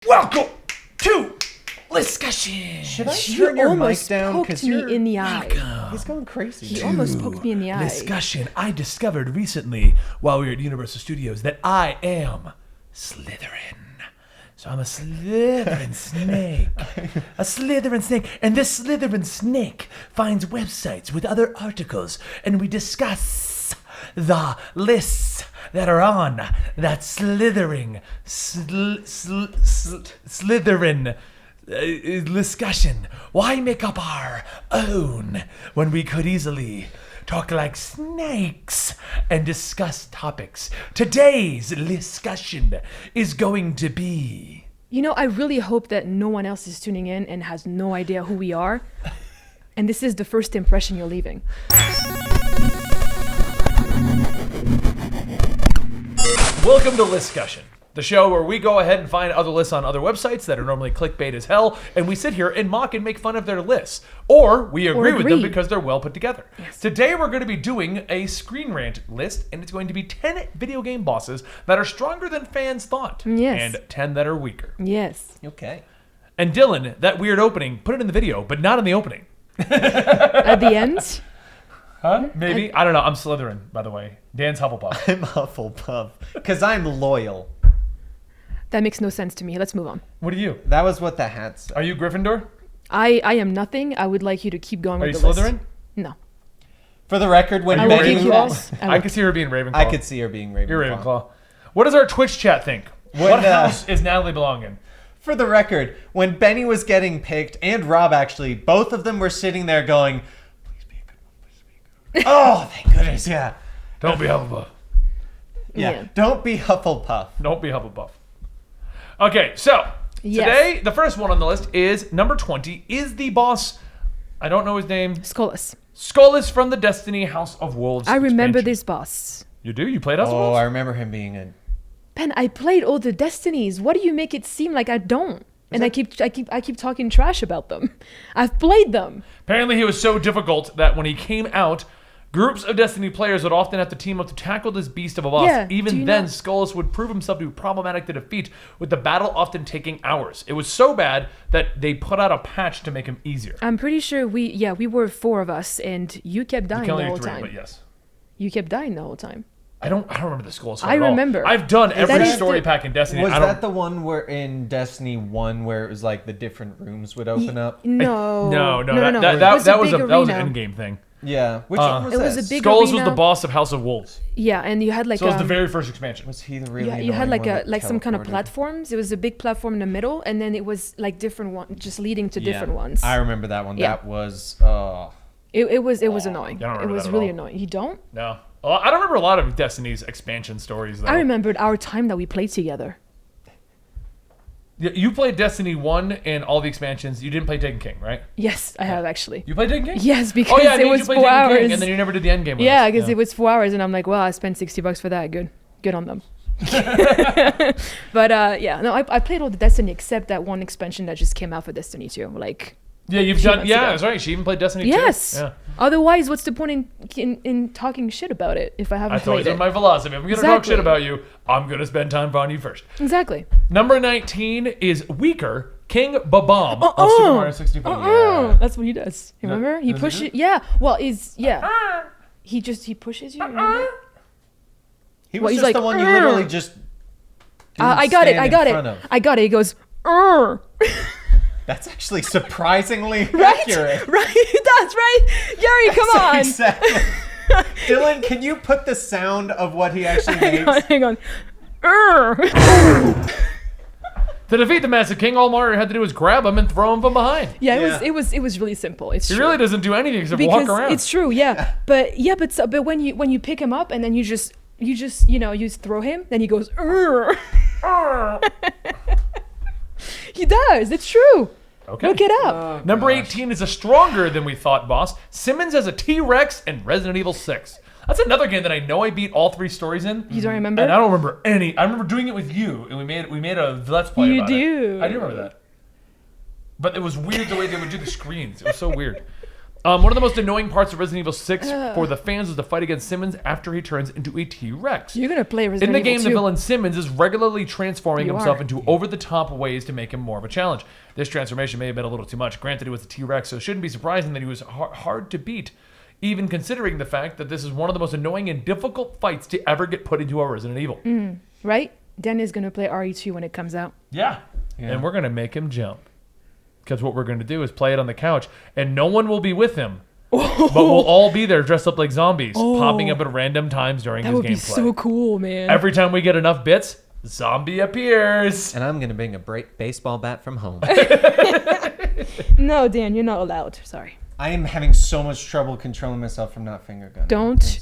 Welcome to Listcussion. Should I turn your mic down? Because you almost poked me in the eye. He's going crazy. He almost poked me in the eye. Listcussion. I discovered recently while we were at Universal Studios that I am Slytherin. So I'm a Slytherin snake. A Slytherin snake. And this Slytherin snake finds websites with other articles, and we discuss the lists that are on that Slytherin discussion. Why make up our own when we could easily talk like snakes and discuss topics? Today's discussion is going to be... You know, I really hope that no one else is tuning in and has no idea who we are. And this is the first impression you're leaving. Welcome to Listcussion, the show where we go ahead and find other lists on other websites that are normally clickbait as hell, and we sit here and mock and make fun of their lists. Or we agree with them because they're well put together. Yes. Today we're going to be doing a Screen Rant list, and it's going to be 10 video game bosses that are stronger than fans thought. Yes. And 10 that are weaker. Yes. Okay. And Dylan, that weird opening, put it in the video, but not in the opening. At the end? Huh? Maybe? I don't know. I'm Slytherin, by the way. Dan's Hufflepuff. I'm Hufflepuff. Because I'm loyal. That makes no sense to me. Let's move on. What are you? That was what the hat said. Are you Gryffindor? I am nothing. I would like you to keep going Are with you the Slytherin? list. No. For the record, when Are you I will kick you Benny... ass. I could see her being Ravenclaw. I could see her being Ravenclaw. You're Ravenclaw. What does our Twitch chat think? When, What house is Natalie belong in? For the record, when Benny was getting picked, and Rob actually, both of them were sitting there going, please be a good one, please be a good one. Oh, thank goodness, yeah. Don't be Hufflepuff. Yeah, don't be Hufflepuff. Don't be Hufflepuff. Okay, so Yes. today, the first one on the list is number 20, is the boss, I don't know his name, Escalus. Escalus from the Destiny House of Wolves I remember expansion. this boss. You do? You played House of Oh, Wolves? I remember him being in... Ben, I played all the Destinies. What do you make it seem like I don't? And I keep talking trash about them. I've played them. Apparently he was so difficult that when he came out, groups of Destiny players would often have to team up to tackle this beast of a boss. Yeah, do Even you then, know- Escalus would prove himself to be problematic to defeat, with the battle often taking hours. It was so bad that they put out a patch to make him easier. I'm pretty sure we were 4 of us, and you kept dying You can the only whole do 3, time. but yes. You kept dying the whole time. I don't remember the Escalus I at all. remember. I've done every That is story the- pack in Destiny. Was I don't, that the one where in Destiny 1 where it was like the different rooms would open up? No. No. That That was big an arena. in-game thing. Yeah. Which one was It was this? a big Escalus was arena. the boss of House of Wolves. Yeah, and you had like So it was the very first expansion. Was he the really yeah, you had annoying like one a that like some kind of teleported? platforms. It was a big platform in the middle, and then it was like different ones, just leading to different ones. I remember that one. Yeah. That was... It was annoying. I don't It remember was that at really all. annoying. You don't? No. I don't remember a lot of Destiny's expansion stories, though. I remembered our time that we played together. You played Destiny 1 and all the expansions. You didn't play Taken King, right? Yes, I have actually. You played Taken King? Yes, because Oh, yeah, it was you played 4 Taken King, hours. and then you never did the end game with Yeah, us. because it was 4 hours, and I'm like, well, I spent $60 for that. Good on them. But yeah, no, I played all the Destiny except that one expansion that just came out for Destiny 2. Like, Yeah, you've few done... months Yeah, ago. that's right. She even played Destiny 2. yes. Yeah. Otherwise, what's the point in talking shit about it if I haven't That's always played been it? my philosophy. If I'm going to talk Exactly. shit about you, I'm going to spend time on you first. Exactly. Number 19 is Weaker, King Babam of Super Mario 64. Yeah. That's what he does. You remember? He does he pushes. Yeah. Well, he pushes you. Remember? He Well, was he's just like, the one you literally just... I got it. stand I in got front it. of. I got it. He goes. "Urgh." That's actually surprisingly Right? accurate. Right? That's right. Gary, come on. Exactly. Dylan, can you put the sound of what he actually makes? Hang on. "Urgh." To defeat the Massive King, all Mario had to do was grab him and throw him from behind. Yeah, Yeah. it was really simple. It's He true. really doesn't do anything except Because walk around. it's true. Yeah. But when you pick him up and then you just you throw him, then he goes. "Urgh." He does. It's true. Okay. Look it up. Number 18 is a stronger than we thought boss. Simmons as a T-Rex and Resident Evil 6. That's another game that I know I beat all 3 stories in. You don't remember? And I don't remember any. I remember doing it with you, and we made a Let's Play You about do. it. I do remember that. But it was weird the way they would do the screens. It was so weird. One of the most annoying parts of Resident Evil 6 for the fans was the fight against Simmons after he turns into a T-Rex. You're gonna play In Resident the Evil game, 2. the villain Simmons is regularly transforming You himself are. into over-the-top ways to make him more of a challenge. This transformation may have been a little too much. Granted, it was a T-Rex, so it shouldn't be surprising that he was hard to beat, even considering the fact that this is one of the most annoying and difficult fights to ever get put into a Resident Evil. Right? Dennis gonna play RE2 when it comes out. Yeah. And we're going to make him jump. Because what we're going to do is play it on the couch, and no one will be with him. But we'll all be there dressed up like zombies, popping up at random times during That his would be gameplay. so cool, man. Every time we get enough bits, zombie appears. And I'm going to bring a baseball bat from home. No, Dan, you're not allowed. Sorry. I am having so much trouble controlling myself from not finger gunning. Don't.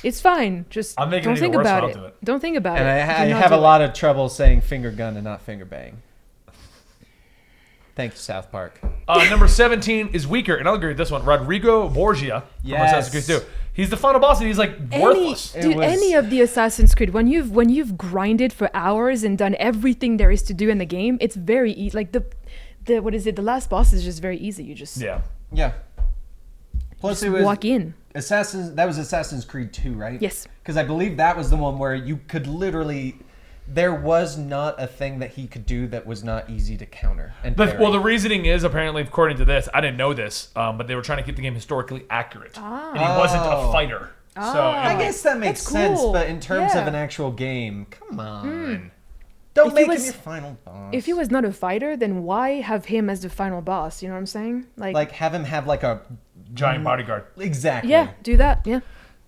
It's fine. Just I'm making don't it think even worse, about I'll it. do it. Don't think about And it. I Do not have do a it. lot of trouble saying finger gun and not finger bang. Thank you, South Park. Number 17 is weaker, and I'll agree with this one. Rodrigo Borgia from Yes. Assassin's Creed 2. He's the final boss, and he's like worthless. Any of the Assassin's Creed, when you've grinded for hours and done everything there is to do in the game, it's very easy. Like the what is it? The last boss is just very easy. You just Yeah. Yeah. Plus, just it was walk in. That was Assassin's Creed 2, right? Yes. Because I believe that was the one where you could literally. There was not a thing that he could do that was not easy to counter. And parry. Well, the reasoning is, apparently, according to this, I didn't know this, but they were trying to keep the game historically accurate. And he wasn't a fighter. So I guess that makes That's sense, cool. but in terms Yeah. of an actual game, come on. Don't If he make him was- your final boss. If he was not a fighter, then why have him as the final boss? You know what I'm saying? Like, have him have like a... giant bodyguard. Exactly. yeah, do that. Yeah.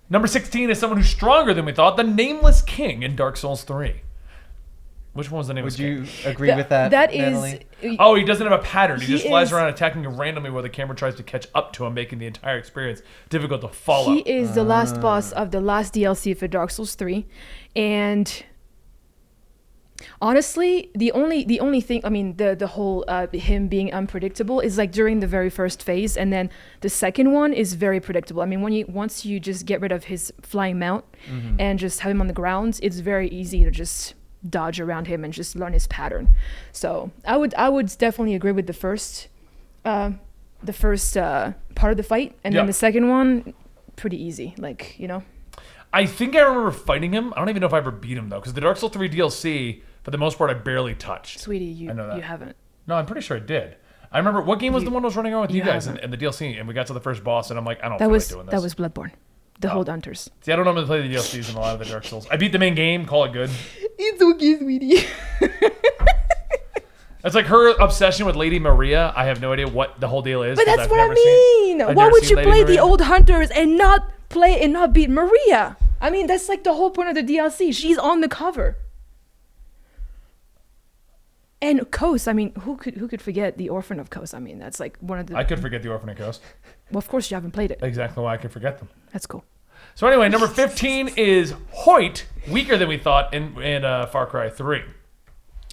Number 16 is someone who's stronger than we thought, the Nameless King in Dark Souls 3. Which one was the Nameless Would King? you agree with that, That Natalie? is. Oh, he doesn't have a pattern. He He just flies is- around attacking you randomly while the camera tries to catch up to him, making the entire experience difficult to follow. He is the last boss of the last DLC for Dark Souls 3, and honestly, the only thing, I mean, the whole him being unpredictable is like during the very first phase, and then the second one is very predictable. I mean, once you just get rid of his flying mount and just have him on the ground, it's very easy to just dodge around him and just learn his pattern. So I would definitely agree with the first part of the fight, and Yeah. then the second one, pretty easy. Like, you know. I think I remember fighting him. I don't even know if I ever beat him, though, because the Dark Souls 3 DLC, for the most part, I barely touched. Sweetie, I know that. you haven't. No, I'm pretty sure I did. I remember, what game was the one I was running around with you you guys in haven't. the DLC, and we got to the first boss, and I'm like, I don't That feel was like doing this. that was Bloodborne. The Hold Hunters. See, I don't normally play the DLCs in a lot of the Dark Souls. I beat the main game, call it good. It's okay, sweetie. It's like her obsession with Lady Maria. I have no idea what the whole deal is. But 'cause that's I've what I never seen- mean. I've Why never would seen you Lady play the Maria. Old Hunters and not beat Maria? I mean, that's like the whole point of the DLC. She's on the cover. And Kos, I mean, who could forget the Orphan of Kos? I mean, that's like one of the. I could forget the Orphan of Coast. Well, of course you haven't played it. Exactly why I could forget them. That's cool. So anyway, number 15 is Hoyt, weaker than we thought in Far Cry 3.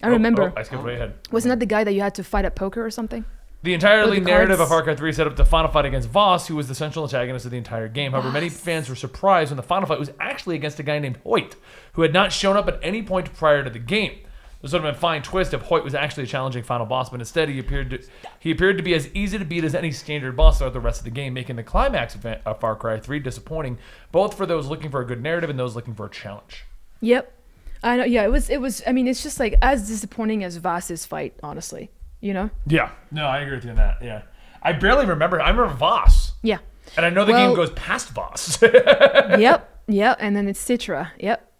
I remember. I skipped way ahead. Wasn't that the guy that you had to fight at poker or something? The entirely With the narrative cards. of Far Cry 3 set up the final fight against Voss, who was the central antagonist of the entire game. However, many fans were surprised when the final fight was actually against a guy named Hoyt, who had not shown up at any point prior to the game. This would have been a fine twist if Hoyt was actually a challenging final boss, but instead he appeared to be as easy to beat as any standard boss throughout the rest of the game, making the climax of Far Cry 3 disappointing, both for those looking for a good narrative and those looking for a challenge. Yep. I know. Yeah, it was. I mean, it's just like as disappointing as Voss's fight, honestly. You know? Yeah. No, I agree with you on that. Yeah. I barely remember. I remember Voss. Yeah. And I know the Well- game goes past Voss. Yep. Yep. And then it's Citra. Yep.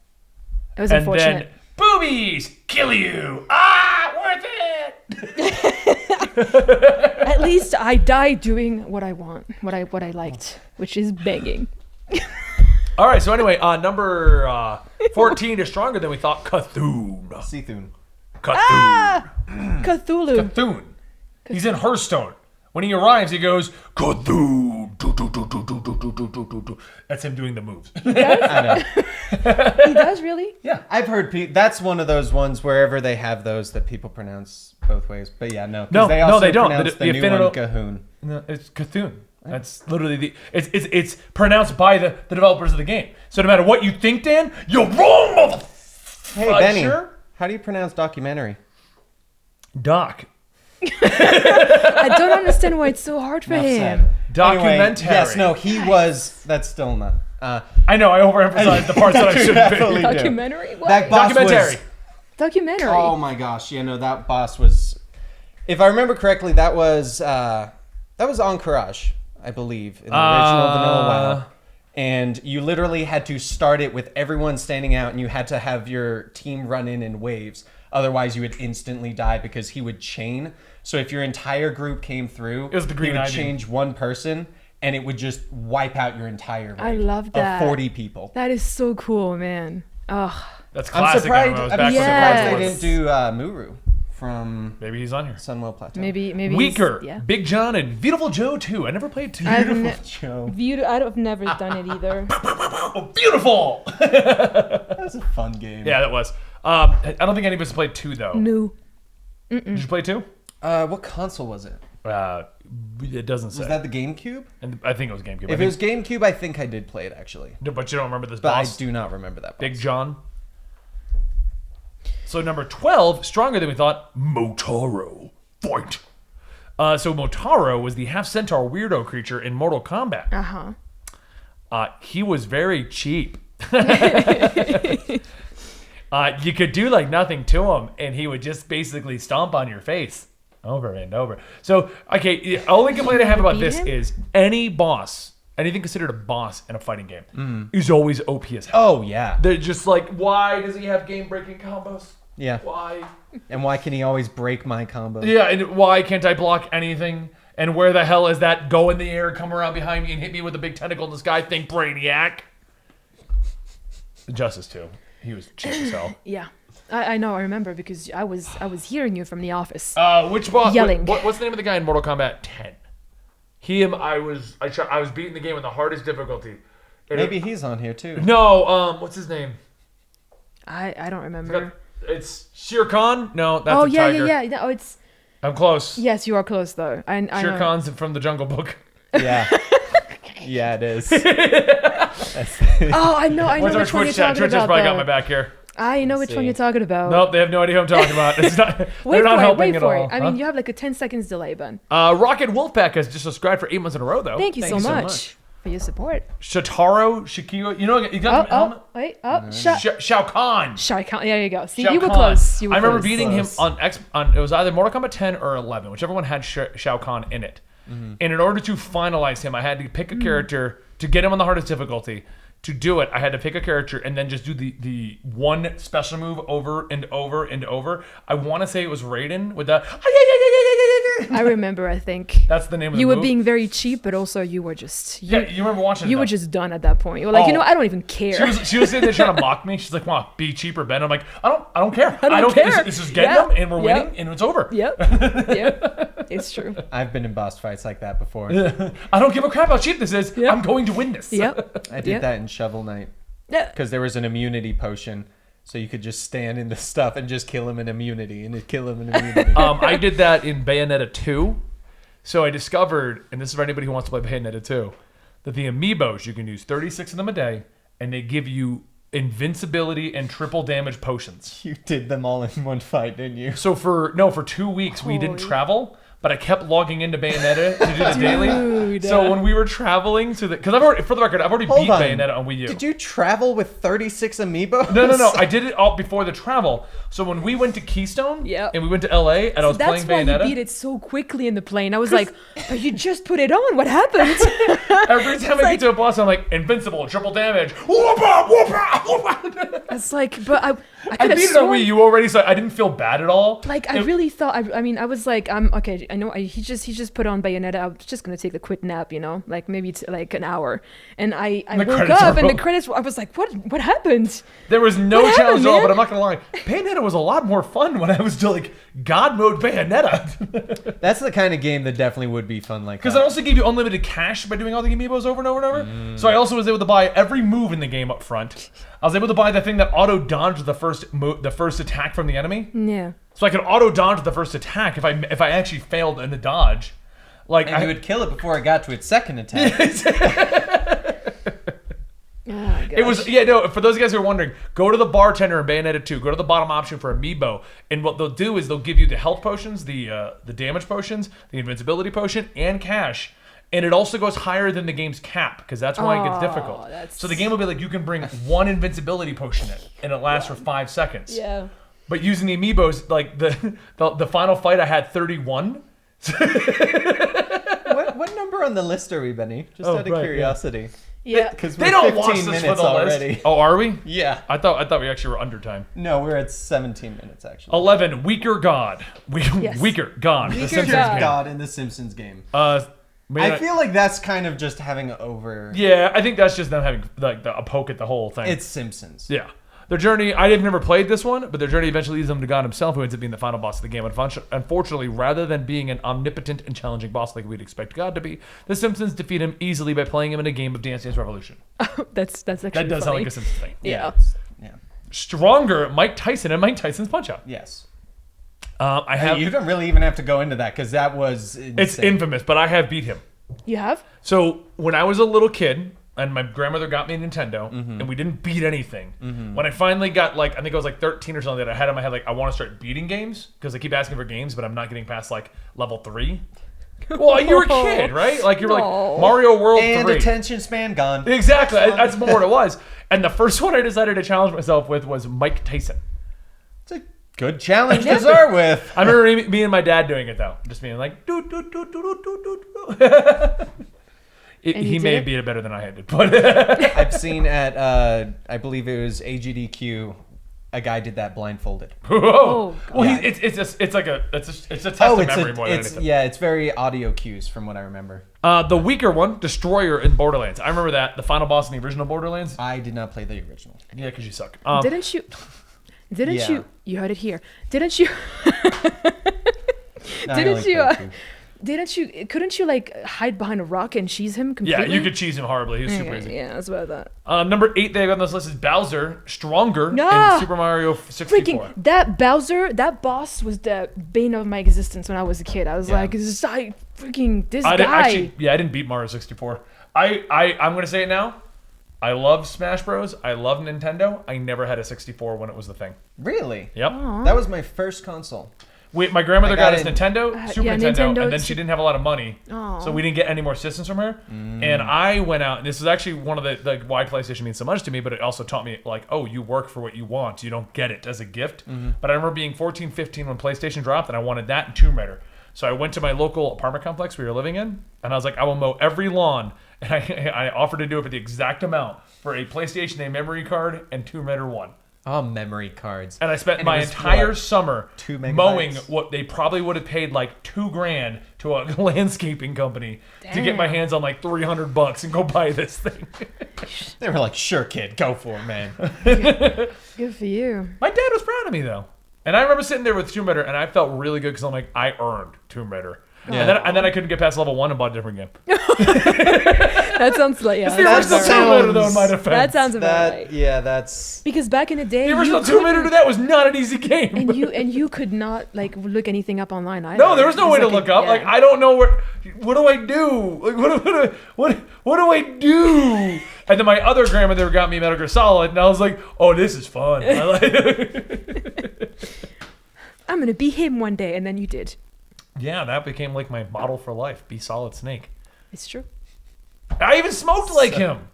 It was And unfortunate. then, boobies! Kill you! Ah! Worth it! At least I died doing what I want, what I liked, which is banging. All right, so anyway, number 14 is stronger than we thought. Cthulhu. Cthulhu. Cthulhu. Cthulhu. Cthulhu. He's in Hearthstone. When he arrives, he goes, Cthulhu. That's him doing the moves. I know. He does really? Yeah. I've heard that's one of those ones wherever they have those that people pronounce both ways. But yeah, no. 'cause No, they no, also they don't. pronounce The the new affinity- one Cahoon. No, it's Cthulhu. That's literally it's pronounced by the developers of the game. So no matter what you think, Dan, you're wrong, motherfucker. Hey, Benny. How do you pronounce documentary? Doc. I don't understand why it's so hard for Enough him. said. Documentary. Anyway, yes, no, he was. That's still not. I know, I overemphasized the parts that I shouldn't definitely be. do. Documentary? What? That boss Documentary. Documentary. Oh my gosh, yeah, no, that boss was. If I remember correctly, that was Encourage, I believe, in the original Vanilla WoW. And you literally had to start it with everyone standing out, and you had to have your team run in waves. Otherwise, you would instantly die because he would chain. So if your entire group came through, It was the green he would ivy. change one person, and it would just wipe out your entire wave I love that. of 40 people. That is so cool, man. Oh, That's I'm classic. surprised. MMOs I'm back when surprised it they was. didn't do Muru from Maybe he's on here. Sunwell Plateau. maybe Weaker, he's- Yeah. Big John, and Beautiful Joe 2. I never played 2. I've ne- Joe. I've never done it either. Oh, beautiful! That was a fun game. Yeah, that was. I don't think any of us played 2, though. No. Did you play 2? What console was it? It doesn't say. Was that the GameCube? And I think it was GameCube. If it was GameCube, I think I did play it actually, No, but you don't remember this but boss? I do not remember that. Big boss. John. So number 12, stronger than we thought, Motaro. Fight. So Motaro was the half-centaur weirdo creature in Mortal Kombat. He was very cheap. You could do like nothing to him, and he would just basically stomp on your face over and over. So, okay, the only complaint I have about this is any boss, anything considered a boss in a fighting game, is always OP as hell. Oh yeah, They're just like, why does he have game-breaking combos? yeah. Why? And why can he always break my combo? Yeah, and why can't I block anything? And where the hell is that go in the air, come around behind me, and hit me with a big tentacle in the sky thing, Brainiac? Justice 2. He was cheap as hell. Yeah. I know, I remember because I was hearing you from the office. Which boss? Yelling. What's the name of the guy in Mortal Kombat 10? I was beating the game with the hardest difficulty. And Maybe he's on here too. No, what's his name? I don't remember. It's Shao Kahn? No, that's Oh a yeah, tiger. yeah. No, it's I'm close. yes, you are close though. I Shao know. Kahn's from the Jungle Book. Yeah, yeah, it is. Oh, I know What's our which one you're Twitch chat? talking Twitch has about. probably got though. my back here. I know which one see. you're talking about. Nope, they have no idea who I'm talking about. It's not, they're Wait not for it. helping Wait at for all. it. I mean, you have like a 10 seconds delay, Ben. Rocket Wolfpack has just subscribed for 8 months in a row, though. Thank you Thank so you so much much. for your support. Shikio, you know, you got the helmet? Wait. Oh, Shao Kahn. Shao Kahn. There you go. See, Shao you were Kahn. close. You were I remember close. beating him Close. on it was either Mortal Kombat 10 or 11, whichever one had Shao Kahn in it. And in order to finalize him, I had to pick a character to get him on the hardest difficulty. To do it, I had to pick a character and then just do the one special move over and over and over. I want to say it was Raiden with the. I remember. I think That's the name of the you move. were being very cheap, but also you were just Yeah, you remember watching it? you though. were just done at that point. You were like, Oh. I don't even care. She was sitting there trying to mock me. She's like, "Wow, be cheaper, Ben." I'm like, "I don't care. I don't care. This is getting Yep. them, and we're Yep. winning, and it's over. Yep. Yep. It's true. I've been in boss fights like that before. I don't give a crap how cheap this is. Yep. I'm going to win this." Yep. I did that in Shovel Knight Yeah. because there was an immunity potion, so you could just stand in the stuff and just kill him in immunity and kill him in immunity. I did that in Bayonetta 2. So I discovered, and this is for anybody who wants to play Bayonetta 2, that the amiibos, you can use 36 of them a day, and they give you invincibility and triple damage potions. You did them all in one fight, didn't you? So for 2 weeks we didn't Holy. travel, but I kept logging into Bayonetta to do the daily. Dude. So when we were traveling to because for the record, I've already Hold beat on. Bayonetta on Wii U. Did you travel with 36 amiibo? No. I did it all before the travel. So when we went to Keystone Yep. and we went to LA and I was That's playing why Bayonetta, you beat it so quickly in the plane. I was like, but you just put it on. What happened? every time I get to a boss, I'm like, invincible, triple damage. Whoop-a, whoop-a, whoop-a. It's like, but I I could have beat it on sworn. Wii U already, so I didn't feel bad at all. Like I really thought. I mean, I was like, okay. I know he just put on Bayonetta. I was just gonna take a quick nap, like maybe like an hour. And I the woke credits up are and the over. credits. I was like, what happened? There was no What challenge happened, at all, man? but I'm not gonna lie. Bayonetta was a lot more fun when I was still like God mode Bayonetta. That's the kind of game that definitely would be fun like Because that. I also gave you unlimited cash by doing all the amiibos over and over and over. So I also was able to buy every move in the game up front. I was able to buy the thing that auto dodged the first attack from the enemy. Yeah. So I could auto dodge the first attack if I actually failed in the dodge. Like And you would kill it before it got to its second attack. Oh, It was for those guys who are wondering, go to the bartender in Bayonetta 2, go to the bottom option for Amiibo, and what they'll do is they'll give you the health potions, the damage potions, the invincibility potion, and cash. And it also goes higher than the game's cap, because that's why it gets difficult. So the game will be like, you can bring one invincibility potion in, and it lasts for 5 seconds. Yeah. But using the Amiibos, like the final fight I had 31. What number on the list are we, Benny? Just out of curiosity. Yeah. Because They don't watch this for the already. list. Oh, are we? Yeah. I thought we actually were under time. No, we're at 17 minutes actually. 11. Weaker God. Yes. Weaker God. The Weaker Simpsons God. game. God in the Simpsons game. Man, I feel like that's kind of just having over. Yeah, I think that's just them having like a poke at the whole thing. It's Simpsons. Yeah. Their journey, I have never played this one, but their journey eventually leads them to God himself, who ends up being the final boss of the game. Unfortunately, rather than being an omnipotent and challenging boss like we'd expect God to be, the Simpsons defeat him easily by playing him in a game of Dance Dance Revolution. That's actually That does sound like a Simpsons thing. Yeah. Yeah. Stronger, Mike Tyson and Mike Tyson's Punch-Out. Yes. You You don't really even have to go into that because that was insane. It's infamous, but I have beat him. You have? So when I was a little kid, and my grandmother got me a Nintendo, and we didn't beat anything. When I finally got I think I was like 13 or something, that I had in my head like, I want to start beating games because I keep asking for games, but I'm not getting past like level 3. Well, you were a kid, right? Like you were like Mario World and 3. attention span gone. Exactly. That's more what it was. And the first one I decided to challenge myself with was Mike Tyson. It's a good challenge to start with. I remember me and my dad doing it though, just being like, do do do do do do do. He may have beat it better than I had, but I've seen at I believe it was AGDQ, a guy did that blindfolded. Oh, well, God. it's a test of memory more than anything. Yeah, it's very audio cues from what I remember. The weaker one, Destroyer in Borderlands. I remember that the final boss in the original Borderlands. I did not play the original. Yeah, because you suck. Didn't you? Yeah. You heard it here. Didn't you? I Didn't only you? played two. Didn't you? Couldn't you like hide behind a rock and cheese him completely? Yeah, you could cheese him horribly. He was super Okay, easy. yeah, that's what I thought. Number 8 they have on this list is Bowser, Stronger Ah! in Super Mario 64. Freaking that Bowser, that boss was the bane of my existence when I was a kid. I was like, this guy. I didn't beat Mario 64. I'm gonna say it now. I love Smash Bros. I love Nintendo. I never had a 64 when it was the thing. Really? Yep. That was my first console. My grandmother I got got us it. Nintendo, Super yeah, Nintendo, and then Nintendo, she didn't have a lot of money, so we didn't get any more systems from her. And I went out, and this is actually one of the why PlayStation means so much to me, but it also taught me like, oh, you work for what you want, you don't get it as a gift. But I remember being 14, 15 when PlayStation dropped, and I wanted that and Tomb Raider. So I went to my local apartment complex we were living in, and I was like, I will mow every lawn, and I offered to do it for the exact amount for a PlayStation, a memory card, and Tomb Raider 1. Oh, memory cards. And I spent And my it was entire what, summer 2 megabytes? mowing what they probably would have paid like $2,000 to a landscaping company to get my hands on like $300 and go buy this thing. They were like, sure, kid, go for it, man. Good for you. My dad was proud of me though. And I remember sitting there with Tomb Raider and I felt really good because I'm like, I earned Tomb Raider. Yeah. And then I couldn't get past level 1 and bought a different game. That sounds like It's the original sounds- Tomb Raider though in my defense. that sounds about right. Yeah, that's... Because back in the day, The original you Tomb Raider to couldn't- that was not an easy game. and you could not like look anything up online either. No, there was no It way to like look a- up. yeah. Like I don't know what do I do? Like what do I do? And then my other grandmother got me Metal Gear Solid, and I was like, oh, this is fun. I like I'm gonna be him one day, and then you did. Yeah, that became like my model for life. Be Solid Snake. It's true. I even smoked like him.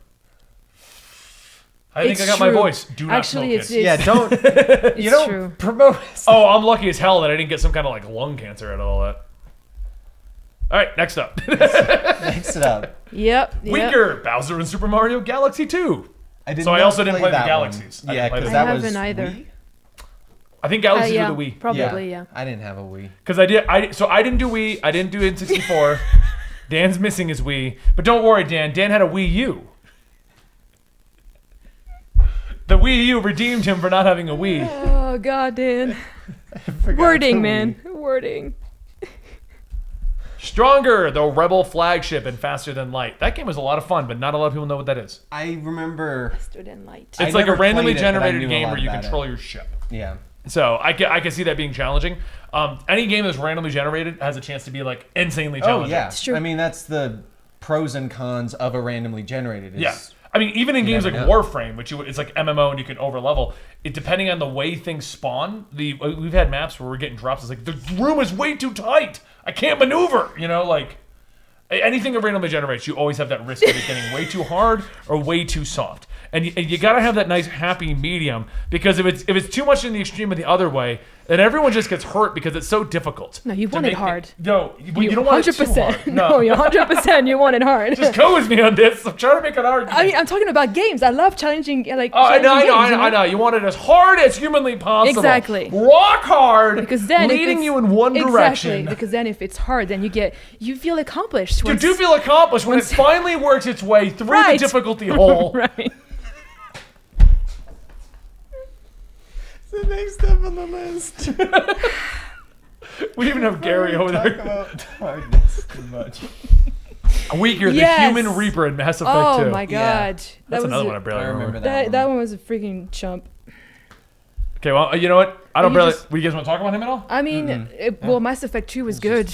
I think It's I got my true. voice. Do not Actually, smoke it's it. Yeah, don't... It's you don't true. promote... Oh, I'm lucky as hell that I didn't get some kind of like lung cancer out of all that. All right, next up. Mix it up. Yep. Weaker Bowser in Super Mario Galaxy 2. I So I also didn't play the that Galaxies. one. I Yeah, didn't play because the- I that was... haven't either. Wii? I think Galaxies yeah, were the Wii. probably, yeah. I didn't have a Wii. Because so I didn't do Wii. I didn't do N64. Dan's missing his Wii. But don't worry, Dan. Dan had a Wii U. The Wii U redeemed him for not having a Wii. Oh God, Dan. Wording, man. Wording. Stronger, the Rebel flagship and Faster Than Light. That game was a lot of fun, but not a lot of people know what that is. I remember... Faster than light. I It's like a never randomly played it, but I generated knew a game lot where you about control it. your ship. Yeah. So I can see that being challenging. Any game that's randomly generated has a chance to be like insanely Oh, challenging. yeah. It's true. I mean, that's the pros and cons of a randomly generated. Yeah. I mean, even in games like never know. Warframe, which it's like MMO and you can overlevel, depending on the way things spawn, we've had maps where we're getting drops. It's like, the room is way too tight. I can't maneuver. You know, like, anything that randomly generates, you always have that risk of it getting way too hard or way too soft. And you got to have that nice happy medium, because if it's too much in the extreme of the other way, then everyone just gets hurt because it's so difficult. No, you want it hard. No, you don't want it too hard. No, you 100% you want it hard. Just go with me on this. I'm trying to make it hard. I mean, I'm talking about games. I love challenging, like. Oh, I challenging know. You want it as hard as humanly possible. Exactly. Rock hard. Because then leading you in one direction. Exactly. Because then if it's hard, then you feel accomplished. You do feel accomplished when it finally works its way through the difficulty hole. Right. The next step on the list. We even have Gary over there. Talk about hardness too much. Weaker, Yes. the Human Reaper in Mass Effect 2. Oh my god. That's another one I barely remember remember. That one was a freaking chump. Okay, well, you know what? I don't You barely. just- You guys want to talk about him at all? I mean, well, Mass Effect 2 was good.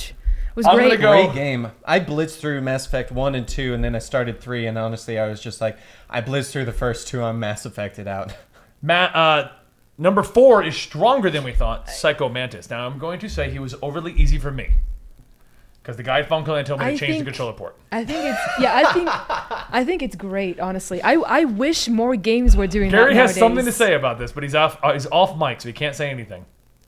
Was I'm great. gonna go- Great game. I blitzed through Mass Effect 1 and 2, and then I started 3, and honestly, I was just like, I blitzed through the first 2, I'm Mass Effected out. Number 4 is stronger than we thought. Psycho Mantis. Now, I'm going to say he was overly easy for me, because the guy at Funkoland told me to change the controller port. I think it's I think it's great, honestly. I wish more games were doing that Gary has nowadays. something to say about this, but he's off mic, so he can't say anything.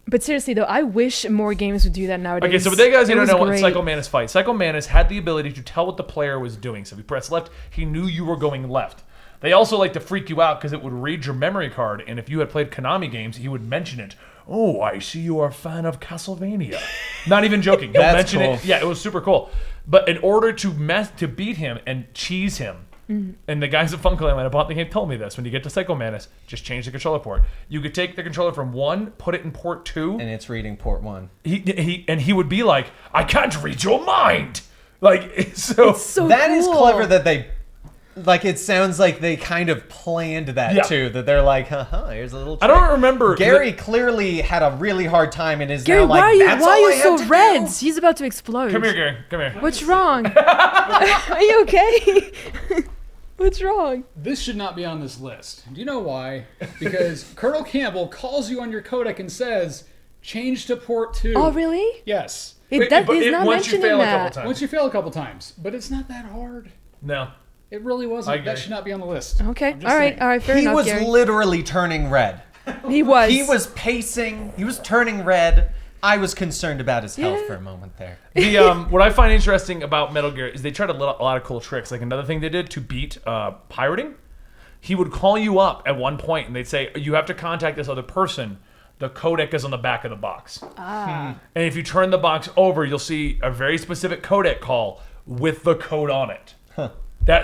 But seriously though, I wish more games would do that nowadays. Okay, so for the guys who It don't was know what great. Psycho Mantis fight, Psycho Mantis had the ability to tell what the player was doing. So if you press left, he knew you were going left. They also like to freak you out because it would read your memory card, and if you had played Konami games, he would mention it. Oh, I see you are a fan of Castlevania. Not even joking. He'll That's mention cool. it. Yeah, it was super cool. But in order to beat him and cheese him, and the guys at Funkoland, when I bought the game, told me this. When you get to Psycho Mantis, just change the controller port. You could take the controller from 1, put it in port 2. And it's reading port 1. He would be like, I can't read your mind. Like, so. It's so That is cool. clever that they... Like, it sounds like they kind of planned that, too. That they're like, here's a little trick. I don't remember. Gary clearly had a really hard time and is Gary, now like, why that's are all you I have so to red? do." He's about to explode. Come here, Gary. Come here. What's wrong? Are you okay? What's wrong? This should not be on this list. Do you know why? Because Colonel Campbell calls you on your codec and says, change to port 2. Oh, really? Yes. He's not once you mentioning fail a couple that. times. Once you fail a couple times. But it's not that hard. No. It really I wasn't. agree. That should not be on the list. Okay. I'm just All right. saying. All right. Fair He enough, was Gary. literally turning red. He was. He was pacing. He was turning red. I was concerned about his health for a moment there. The what I find interesting about Metal Gear is they tried a lot of cool tricks. Like another thing they did to beat pirating, he would call you up at one point and they'd say, you have to contact this other person. The codec is on the back of the box. And if you turn the box over, you'll see a very specific codec call with the code on it.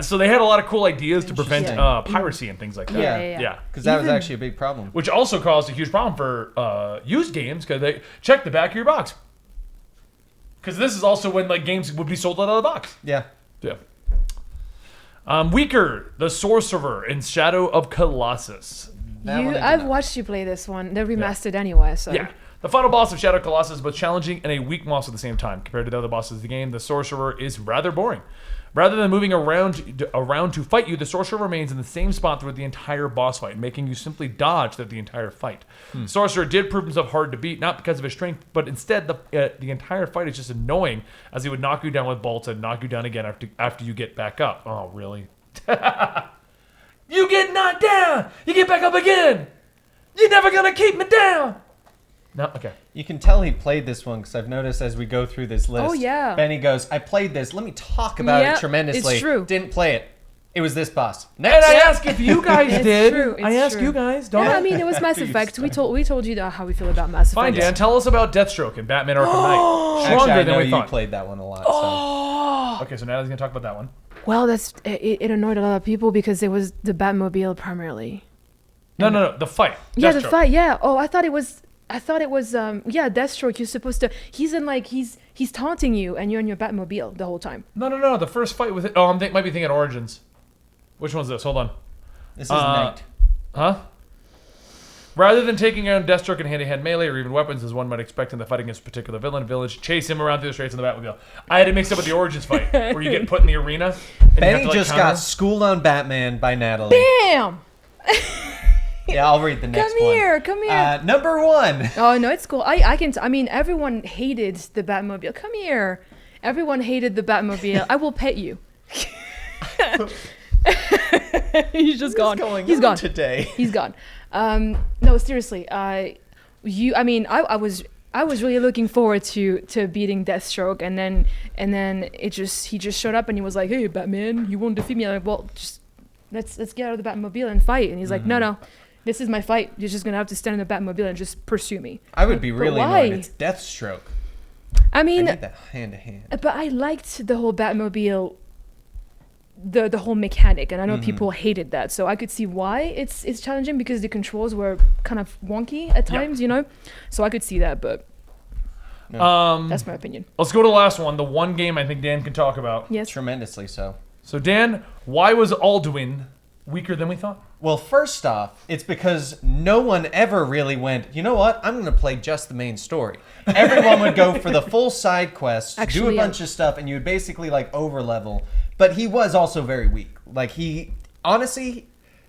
So they had a lot of cool ideas to prevent piracy and things like that. Yeah. Because that was actually a big problem. Which also caused a huge problem for used games because they check the back of your box. Because this is also when like games would be sold out of the box. Yeah. Yeah. Weaker, the Sorcerer in Shadow of Colossus. I've watched you play this one. They're remastered anyway, so. Yeah. The final boss of Shadow of Colossus is both challenging and a weak boss at the same time. Compared to the other bosses of the game, the Sorcerer is rather boring. Rather than moving around to fight you, the Sorcerer remains in the same spot throughout the entire boss fight, making you simply dodge throughout the entire fight. Sorcerer did prove himself hard to beat, not because of his strength, but instead the entire fight is just annoying, as he would knock you down with bolts and knock you down again after you get back up. Oh, really? You get knocked down! You get back up again! You're never gonna keep me down! No? Okay. You can tell he played this one because I've noticed as we go through this list. Oh, yeah. Benny goes, I played this. Let me talk about Yep, it tremendously. it's true. Didn't play it. It was this boss. And Next. I ask if you guys It's did. true, I it's ask true. you guys. Don't Yeah, I? I mean, it was Mass Effect. We told you how we feel about Mass Effect. Fine, Dan. Tell us about Deathstroke and Batman Arkham Knight. Actually, Stronger I than know we you thought. played that one a lot. Okay, so Natalie's gonna talk about that one. Well, it annoyed a lot of people because it was the Batmobile primarily. No. The fight. Yeah, the Deathstroke. fight. Yeah. Oh, I thought it was. Deathstroke. You're supposed to. He's in like he's taunting you, and you're in your Batmobile the whole time. No. The first fight with it. Oh, might be thinking Origins. Which one's this? Hold on. This is Knight. Huh? Rather than taking on Deathstroke in hand-to-hand melee or even weapons, as one might expect in the fight against a particular villain village, chase him around through the streets in the Batmobile. I had to mix up with the Origins fight, where you get put in the arena. And Benny you have to, just counter. got schooled on Batman by Natalie. Bam! Yeah, I'll read the next one. Come here. Number 1. Oh no, it's cool. I mean, everyone hated the Batmobile. Come here. Everyone hated the Batmobile. I will pet you. He's just gone. He's gone today. He's gone. No, seriously. I was really looking forward to beating Deathstroke, and then he just showed up and he was like, "Hey, Batman, you won't defeat me." I'm like, well, just let's get out of the Batmobile and fight. And he's like, no, this is my fight. You're just gonna have to stand in the Batmobile and just pursue me. I would be But really why? annoyed. It's Deathstroke. I mean, I need that hand to hand. but I liked the whole Batmobile, the whole mechanic, and I know people hated that, so I could see why it's challenging, because the controls were kind of wonky at times, you know. So I could see that, but that's my opinion. Let's go to the last one. The one game I think Dan can talk about. Yes. Tremendously so. So Dan, why was Alduin weaker than we thought? Well, first off, it's because no one ever really went, you know what, I'm going to play just the main story. Everyone would go for the full side quests, do Actually, a bunch of stuff, and you would basically like over-level. But he was also very weak. Like honestly,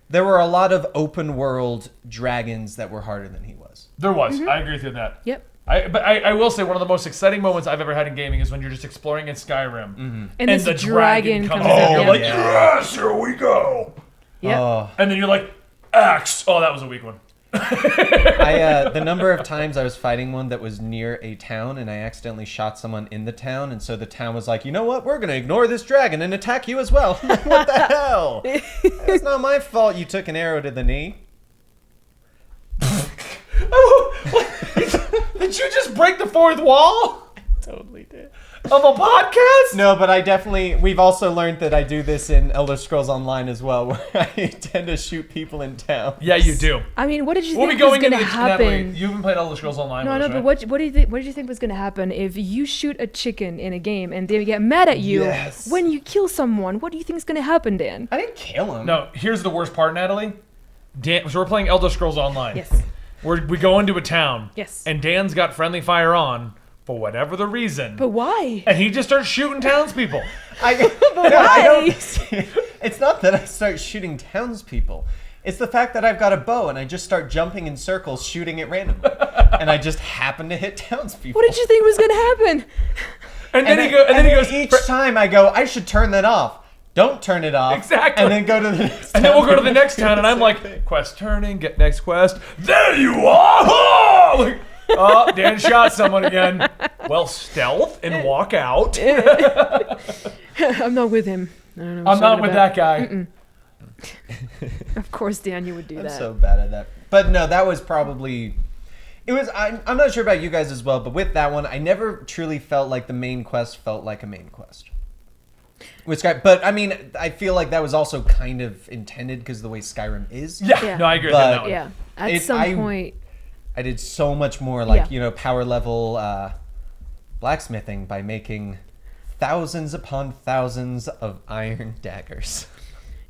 there were a lot of open world dragons that were harder than he was. There was. I agree with you on that. Yep. But I will say one of the most exciting moments I've ever had in gaming is when you're just exploring in Skyrim And this the dragon comes comes out. out, You're yeah. like, yes, here we go. Yep. Oh, And then you're like, axe. Oh, that was a weak one. the number of times I was fighting one that was near a town and I accidentally shot someone in the town, and so the town was like, you know what, we're going to ignore this dragon and attack you as well. What the hell? It's not my fault you took an arrow to the knee. Did you just break the fourth wall Totally did. of a podcast? No, but we've also learned that I do this in Elder Scrolls Online as well, where I tend to shoot people in town. Yeah, you do. I mean, what did you We'll be think was going gonna into happen? Natalie, you haven't played Elder Scrolls Online. No, with us, but right? what did you think was gonna happen if you shoot a chicken in a game and they get mad at you Yes. when you kill someone? What do you think is gonna happen, Dan? I didn't kill him. No, here's the worst part, Natalie. Dan, so we're playing Elder Scrolls Online. Yes. We go into a town. Yes. And Dan's got friendly fire on for whatever the reason. But why? And he just starts shooting townspeople. I why? It's not that I start shooting townspeople. It's the fact that I've got a bow and I just start jumping in circles, shooting at random, and I just happen to hit townspeople. What did you think was gonna happen? And then, And he goes, each time I go, I should turn that off. Don't turn it off. Exactly. And then go to the next and then town we'll go to the next town, and I'm like, quest turning, get next quest. There you are! Like, oh, Dan shot someone again. Well, stealth and walk out. I'm not with him. I don't know what I'm you're not talking with about. that guy. Of course, Dan, you would do I'm that. so bad at that. But no, that was probably... I'm not sure about you guys as well, but with that one, I never truly felt like the main quest felt like a main quest. But I mean, I feel like that was also kind of intended because of the way Skyrim is. Yeah. No, I agree with But- that one. Yeah. At some point. I did so much more like, Yeah. power level blacksmithing by making thousands upon thousands of iron daggers.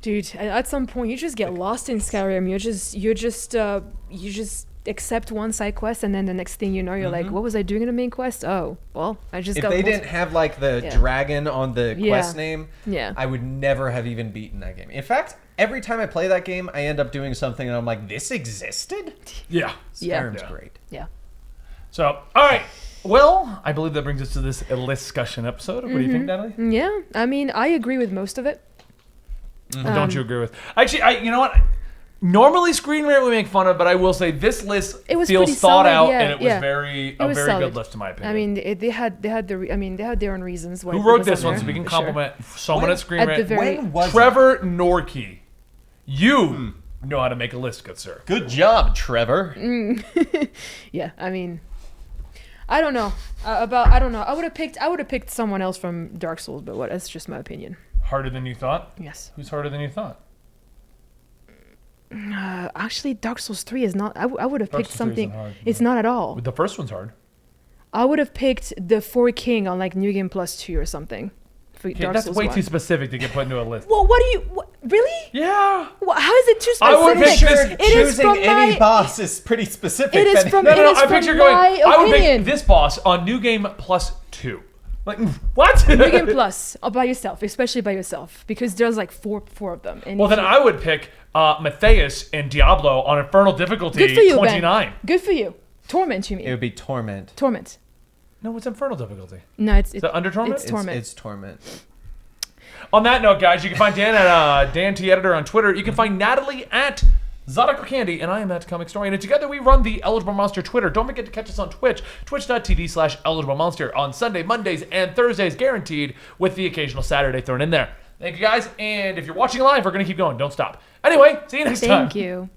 Dude, at some point you just get lost in Skyrim. You just accept one side quest, and then the next thing you know, you're like, what was I doing in the main quest? Oh, well, I just If got they lost. didn't have like the Yeah. dragon on the Yeah. quest name, Yeah. I would never have even beaten that game. In fact, every time I play that game, I end up doing something and I'm like, this existed? Yeah. Yeah. Skyrim's Yeah. great. Yeah. So, all right. Well, I believe that brings us to this Listcussion episode. What do you think, Natalie? Yeah. I mean, I agree with most of it. What don't you agree with? Actually, you know what? Normally, Screen Rant we make fun of, but I will say this list It was feels pretty thought solid, out, yeah, and it was yeah. very It was very solid. good list, in my opinion. I mean, they had their own reasons why. who it wrote was this on one there, so we can for sure. compliment someone When- at Screen At the Rant? very- When was Trevor Norkey. You know how to make a list, good sir. it? Good job, Trevor. Yeah. I mean, I don't know I don't know. I would have picked someone else from Dark Souls, but what? That's just my opinion. Harder than you thought? Yes. Who's harder than you thought? Actually, Dark Souls 3 is not. I would have Dark picked Souls 3 isn't something. hard, It's no. not at all. The first one's hard. I would have picked the 4 King on like New Game Plus 2 or something for Okay, Dark that's Souls way 1. too specific to get put into a list. Well, what do you really? Yeah. How is it too I would specific? picture It is Choosing from any my. boss is pretty specific. It is Benny. from- No, It is I picture from going. my I would opinion. pick this boss on New Game plus 2. Like what? New Game Plus, by yourself, especially by yourself, because there's like four of them. And Well, if then you- I would pick Matthias and Diablo on Infernal difficulty Good for you, 29. Ben. Good for you. Torment, you mean? It would be Torment. Torment. No, it's Infernal difficulty. No, it's Is that under Torment? It's Torment. It's Torment. On that note, guys, you can find Dan at Dan T Editor on Twitter. You can find Natalie at Zodiacal Candy, and I am at Comic Story. And together we run the Eligible Monster Twitter. Don't forget to catch us on Twitch, twitch.tv/Eligible Monster on Sunday, Mondays, and Thursdays, guaranteed, with the occasional Saturday thrown in there. Thank you, guys. And if you're watching live, we're going to keep going. Don't stop. Anyway, see you next time. Thank you.